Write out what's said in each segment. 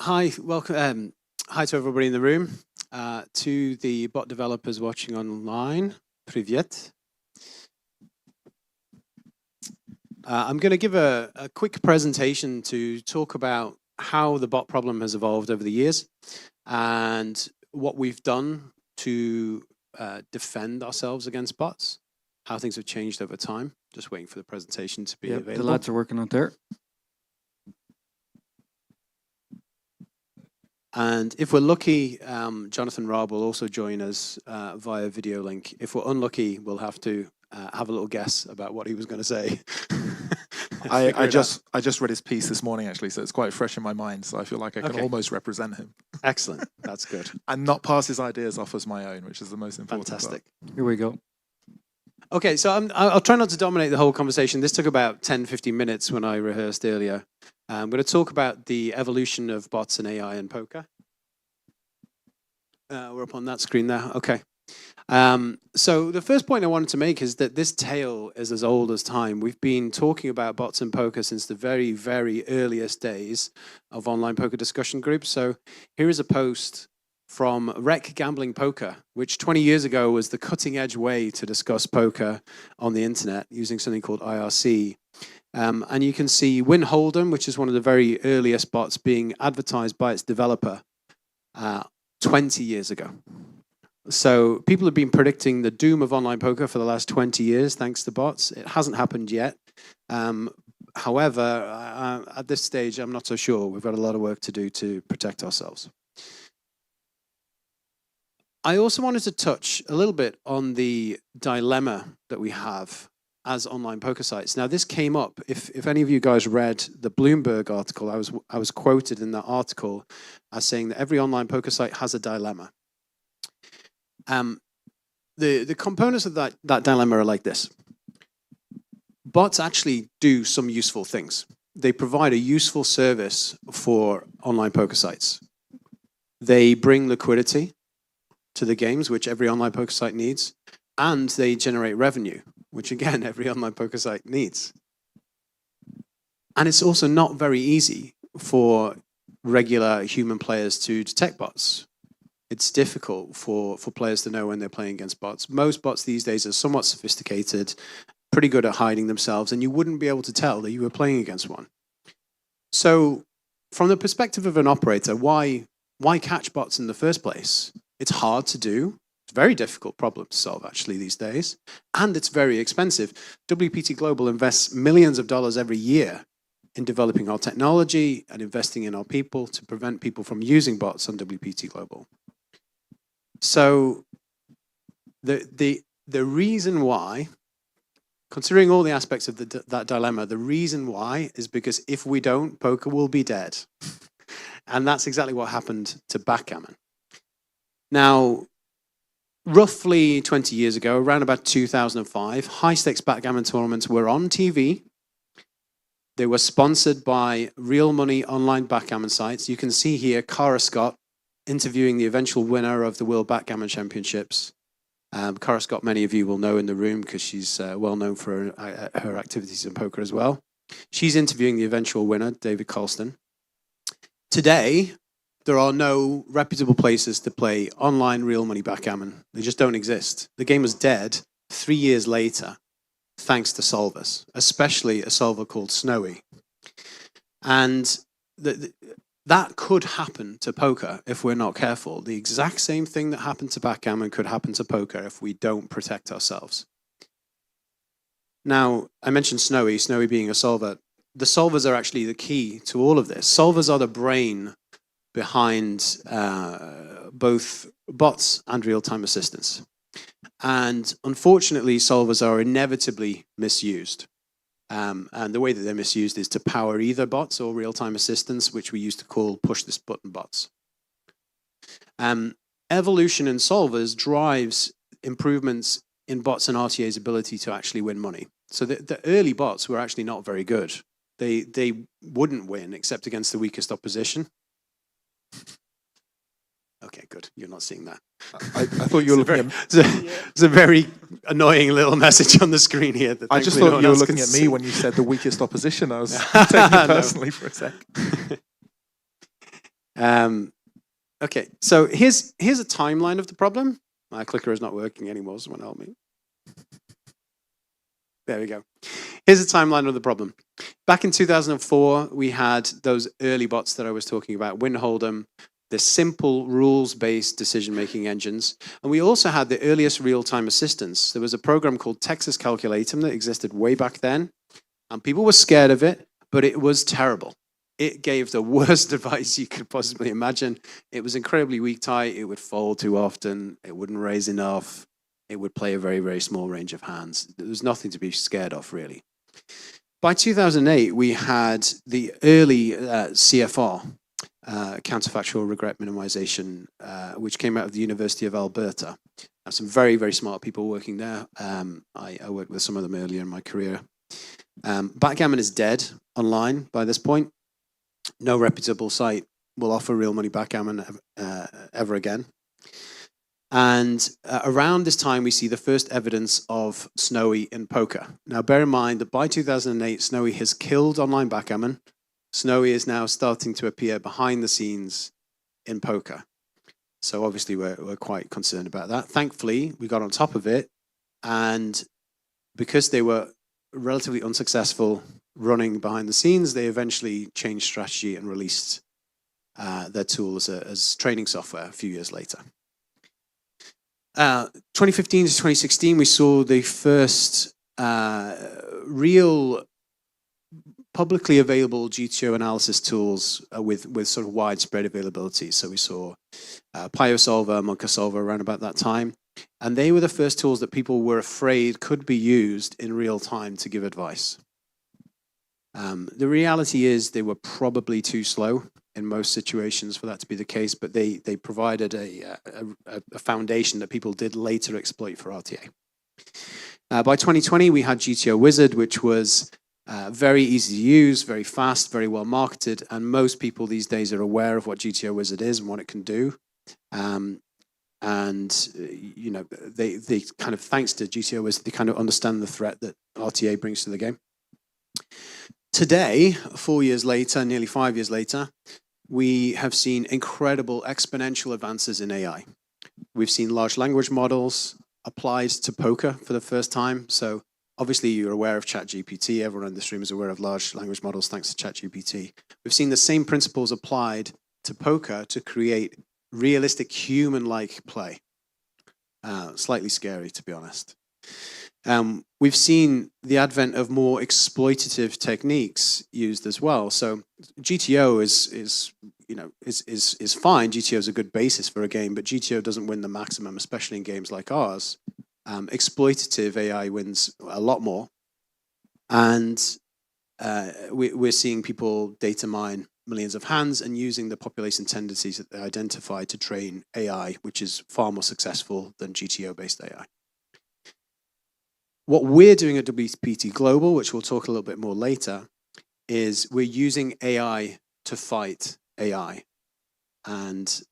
Hi, welcome. Hi to everybody in the room. To the bot developers watching online, привет. I'm going to give a quick presentation to talk about how the bot problem has evolved over the years and what we've done to defend ourselves against bots, how things have changed over time. Just waiting for the presentation to be available. The lads are working on there. And if we're lucky, Jonathan Raab will also join us via video link. If we're unlucky, we'll have to have a little guess about what he was going to say. I just read his piece this morning, actually, so it's quite fresh in my mind. So I feel like I can almost represent him. Excellent. That's good. And not pass his ideas off as my own, which is the most important. Fantastic. Part. Here we go. Okay, so I'll try not to dominate the whole conversation. This took about 10, 15 minutes when I rehearsed earlier. I'm going to talk about the evolution of bots and AI in poker. We're up on that screen there. Okay. So the first point I wanted to make is that this tale is as old as time. We've been talking about bots in poker since the very, very earliest days of online poker discussion groups. So here is a post from Rec Gambling Poker, which 20 years ago was the cutting edge way to discuss poker on the internet using something called IRC. And you can see Win Hold'em, which is one of the very earliest bots being advertised by its developer 20 years ago. So people have been predicting the doom of online poker for the last 20 years, thanks to bots. It hasn't happened yet. However, at this stage, I'm not so sure. We've got a lot of work to do to protect ourselves. I also wanted to touch a little bit on the dilemma that we have as online poker sites. Now, this came up, if any of you guys read the Bloomberg article, I was quoted in that article as saying that every online poker site has a dilemma. The components of that dilemma are like this. Bots actually do some useful things. They provide a useful service for online poker sites. They bring liquidity to the games, which every online poker site needs, and they generate revenue, which again, every online poker site needs. And it's also not very easy for regular human players to detect bots. It's difficult for players to know when they're playing against bots. Most bots these days are somewhat sophisticated, pretty good at hiding themselves, and you wouldn't be able to tell that you were playing against one. So from the perspective of an operator, why catch bots in the first place? It's hard to do. It's a very difficult problem to solve, actually, these days. And it's very expensive. WPT Global invests millions of dollars every year in developing our technology and investing in our people to prevent people from using bots on WPT Global. So the reason why, considering all the aspects of that dilemma, the reason why is because if we don't, poker will be dead. And that's exactly what happened to backgammon. Now, roughly 20 years ago, around about 2005, high-stakes backgammon tournaments were on TV. They were sponsored by real money online backgammon sites. You can see here Cara Scott interviewing the eventual winner of the World Backgammon Championships. Cara Scott, many of you will know in the room because she's well known for her activities in poker as well. She's interviewing the eventual winner, David Colston. Today, there are no reputable places to play online real money backgammon. They just don't exist. The game was dead 3 years later, thanks to solvers, especially a solver called Snowy. And that could happen to poker if we're not careful. The exact same thing that happened to backgammon could happen to poker if we don't protect ourselves. Now, I mentioned Snowy being a solver. The solvers are actually the key to all of this. Solvers are the brain behind both bots and real-time assistants. And unfortunately, solvers are inevitably misused. And the way that they're misused is to power either bots or real-time assistants, which we used to call push-this-button bots. Evolution in solvers drives improvements in bots and RTA's ability to actually win money. So the early bots were actually not very good. They wouldn't win except against the weakest opposition. Okay, good. You're not seeing that. I thought you were looking at... It's a very annoying little message on the screen here. That I just thought you were looking at me when you said the weakest opposition. I was taking it personally for a sec. Okay, so here's a timeline of the problem. My clicker is not working anymore. Someone help me. There we go. Here's a timeline of the problem. Back in 2004, we had those early bots that I was talking about, Winhold'em, the simple rules-based decision-making engines. And we also had the earliest real-time assistance. There was a program called Texas Calculatum that existed way back then. And people were scared of it, but it was terrible. It gave the worst advice you could possibly imagine. It was incredibly weak tie. It would fold too often. It wouldn't raise enough. It would play a very, very small range of hands. There was nothing to be scared of, really. By 2008, we had the early CFR, counterfactual regret minimization, which came out of the University of Alberta. Some very, very smart people working there. I worked with some of them earlier in my career. Backgammon is dead online by this point. No reputable site will offer real money backgammon ever again. And around this time, we see the first evidence of Snowy in poker. Now, bear in mind that by 2008, Snowy has killed online backgammon. Snowy is now starting to appear behind the scenes in poker. So obviously, we're quite concerned about that. Thankfully, we got on top of it. And because they were relatively unsuccessful running behind the scenes, they eventually changed strategy and released their tool as training software a few years later. 2015 to 2016, we saw the first real publicly available GTO analysis tools with sort of widespread availability. So we saw PioSolver, MonkaSolver around about that time. And they were the first tools that people were afraid could be used in real time to give advice. The reality is they were probably too slow in most situations for that to be the case, but they provided a foundation that people did later exploit for RTA. By 2020, we had GTO Wizard, which was very easy to use, very fast, very well marketed, and most people these days are aware of what GTO Wizard is and what it can do. And you know, they kind of, thanks to GTO Wizard, they kind of understand the threat that RTA brings to the game. Today, 4 years later, nearly 5 years later, we have seen incredible exponential advances in AI. We've seen large language models applied to poker for the first time. So obviously you're aware of ChatGPT. Everyone in this room is aware of large language models thanks to ChatGPT. We've seen the same principles applied to poker to create realistic human-like play. Slightly scary, to be honest. We've seen the advent of more exploitative techniques used as well. So GTO is fine. GTO is a good basis for a game, but GTO doesn't win the maximum, especially in games like ours. Exploitative AI wins a lot more, and we're seeing people data mine millions of hands and using the population tendencies that they identify to train AI, which is far more successful than GTO-based AI. What we're doing at WPT Global, which we'll talk a little bit more later, is we're using AI to fight AI. And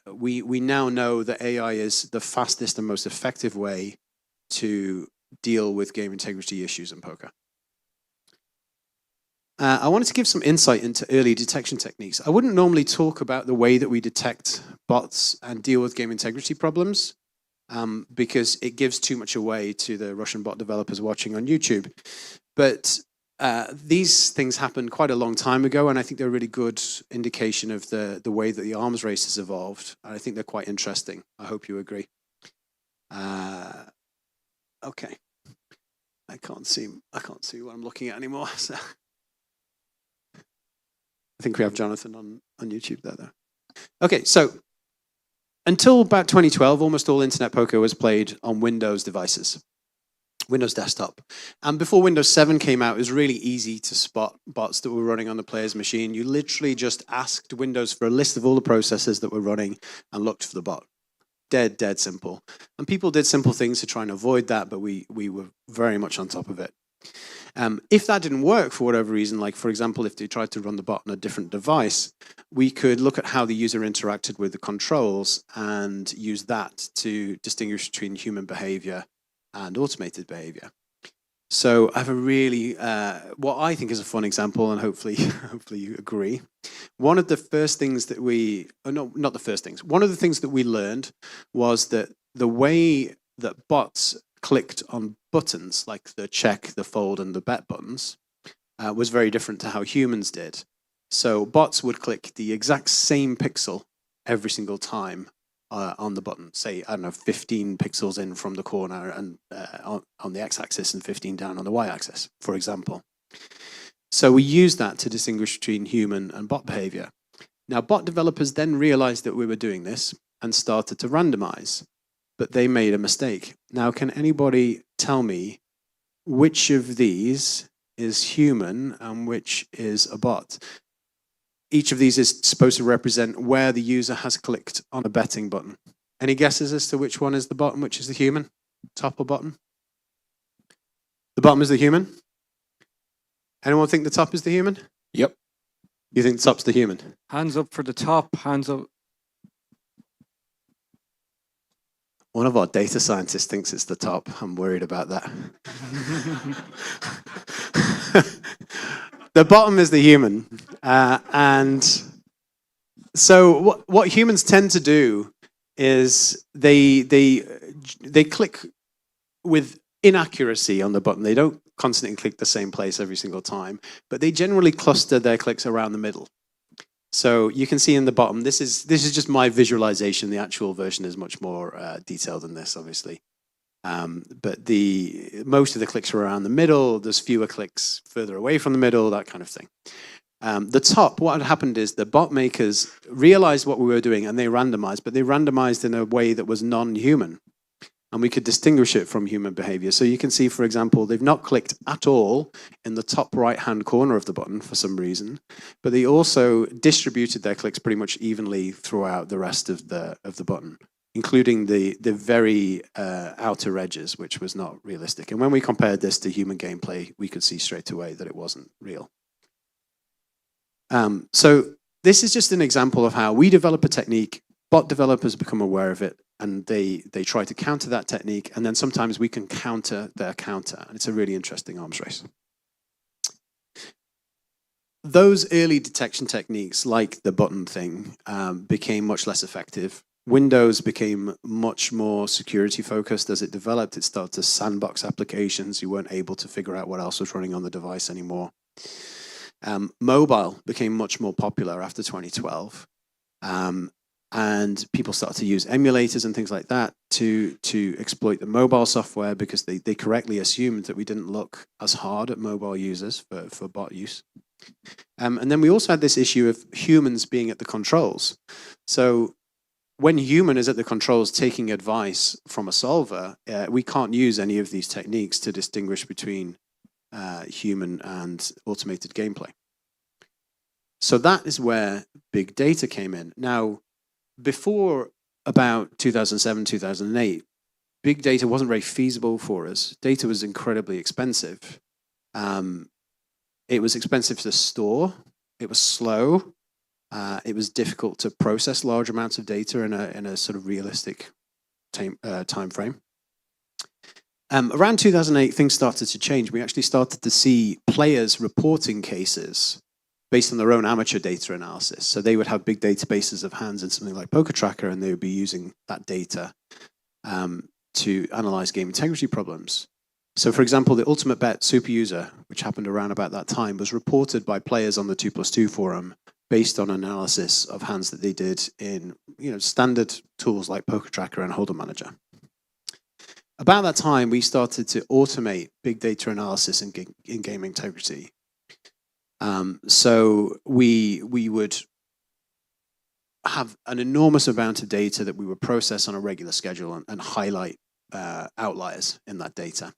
we now know that AI is the fastest and most effective way to deal with game integrity issues in poker. I wanted to give some insight into early detection techniques. I wouldn't normally talk about the way that we detect bots and deal with game integrity problems, because it gives too much away to the Russian bot developers watching on YouTube. But these things happened quite a long time ago, and I think they're a really good indication of the way that the arms race has evolved. And I think they're quite interesting. I hope you agree. Okay. I can't see what I'm looking at anymore. So I think we have Jonathan on YouTube there, though. Okay, so until about 2012, almost all internet poker was played on Windows devices, Windows desktop. And before Windows 7 came out, it was really easy to spot bots that were running on the player's machine. You literally just asked Windows for a list of all the processes that were running and looked for the bot. Dead simple. And people did simple things to try and avoid that, but we were very much on top of it. If that didn't work for whatever reason, like for example, if they tried to run the bot on a different device, we could look at how the user interacted with the controls and use that to distinguish between human behavior and automated behavior. So I have a really, what I think is a fun example, and hopefully you agree. one of the first things that not the first things, one of the things that we learned was that the way that bots clicked on buttons, like the check, the fold, and the bet buttons, was very different to how humans did. So bots would click the exact same pixel every single time on the button. Say, I don't know, 15 pixels in from the corner and on the x-axis and 15 down on the y-axis, for example. So we use that to distinguish between human and bot behavior. Now, bot developers then realized that we were doing this and started to randomize, but they made a mistake. Now, can anybody tell me which of these is human and which is a bot? Each of these is supposed to represent where the user has clicked on a betting button. Any guesses as to which one is the bot and which is the human? Top or bottom? The bottom is the human? Anyone think the top is the human? Yep. You think the top's the human? Hands up for the top, hands up. One of our data scientists thinks it's the top. I'm worried about that. The bottom is the human. And so what humans tend to do is they click with inaccuracy on the button. They don't constantly click the same place every single time, but they generally cluster their clicks around the middle. So you can see in the bottom, this is just my visualization. The actual version is much more detailed than this, obviously. But most of the clicks are around the middle. There's fewer clicks further away from the middle, that kind of thing. The top, what had happened is the bot makers realized what we were doing and they randomized, but they randomized in a way that was non-human. And we could distinguish it from human behavior. So you can see, for example, they've not clicked at all in the top right-hand corner of the button for some reason, but they also distributed their clicks pretty much evenly throughout the rest of the button, including the very outer edges, which was not realistic. And when we compared this to human gameplay, we could see straight away that it wasn't real. So this is just an example of how we develop a technique, bot developers become aware of it, and they try to counter that technique, and then sometimes we can counter their counter, and it's a really interesting arms race. Those early detection techniques, like the button thing, became much less effective. Windows became much more security focused as it developed. It started to sandbox applications. You weren't able to figure out what else was running on the device anymore. Mobile became much more popular after 2012. And people started to use emulators and things like that to exploit the mobile software because they correctly assumed that we didn't look as hard at mobile users for bot use. And then we also had this issue of humans being at the controls. So when human is at the controls taking advice from a solver, we can't use any of these techniques to distinguish between human and automated gameplay. So that is where big data came in. Now, before about 2007, 2008, big data wasn't very feasible for us. Data was incredibly expensive. It was expensive to store. It was slow. It was difficult to process large amounts of data in a sort of realistic time frame. Around 2008, things started to change. We actually started to see players reporting cases based on their own amateur data analysis. So they would have big databases of hands in something like Poker Tracker, and they would be using that data to analyze game integrity problems. So for example, the Ultimate Bet super user, which happened around about that time, was reported by players on the 2+2 forum based on analysis of hands that they did in standard tools like Poker Tracker and Hold'em Manager. About that time, we started to automate big data analysis in game integrity. So we would have an enormous amount of data that we would process on a regular schedule and highlight outliers in that data.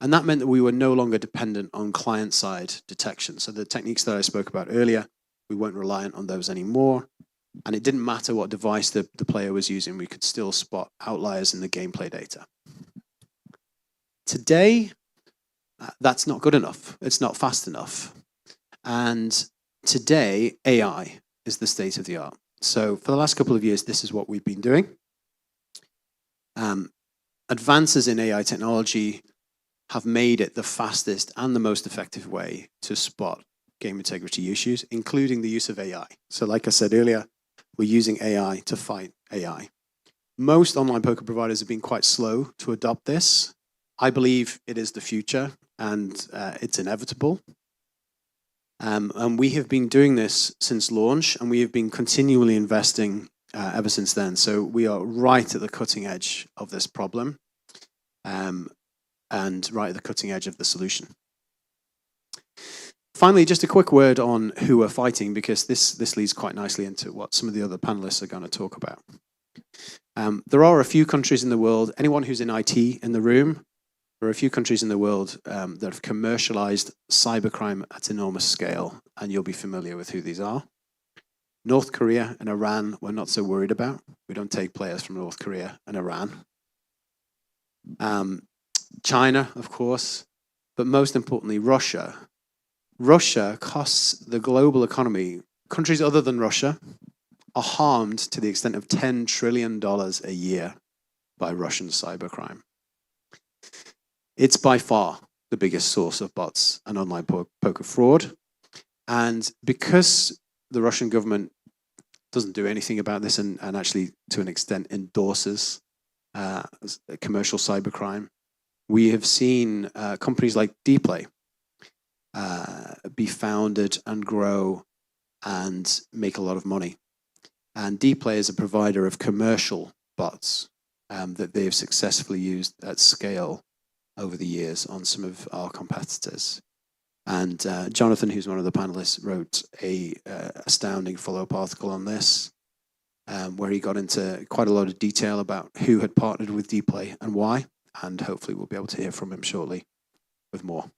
And that meant that we were no longer dependent on client-side detection. So the techniques that I spoke about earlier, we weren't reliant on those anymore. And it didn't matter what device the player was using, we could still spot outliers in the gameplay data. Today, that's not good enough. It's not fast enough. And today, AI is the state of the art. So for the last couple of years, this is what we've been doing. Advances in AI technology have made it the fastest and the most effective way to spot game integrity issues, including the use of AI. So like I said earlier, we're using AI to fight AI. Most online poker providers have been quite slow to adopt this. I believe it is the future, and it's inevitable. And we have been doing this since launch, and we have been continually investing ever since then. So we are right at the cutting edge of this problem, and right at the cutting edge of the solution. Finally, just a quick word on who we're fighting, because this leads quite nicely into what some of the other panelists are going to talk about. There are a few countries in the world, anyone who's in IT in the room, there are a few countries in the world that have commercialized cybercrime at enormous scale, and you'll be familiar with who these are. North Korea and Iran, we're not so worried about. We don't take players from North Korea and Iran. China, of course, but most importantly, Russia. Russia costs the global economy. Countries other than Russia are harmed to the extent of $10 trillion a year by Russian cybercrime. It's by far the biggest source of bots and online poker fraud. And because the Russian government doesn't do anything about this and actually, to an extent, endorses commercial cybercrime, we have seen companies like Dplay be founded and grow and make a lot of money. And Dplay is a provider of commercial bots that they have successfully used at scale over the years on some of our competitors. And Jonathan, who's one of the panelists, wrote a astounding follow-up article on this, where he got into quite a lot of detail about who had partnered with Dplay and why, and hopefully we'll be able to hear from him shortly with more.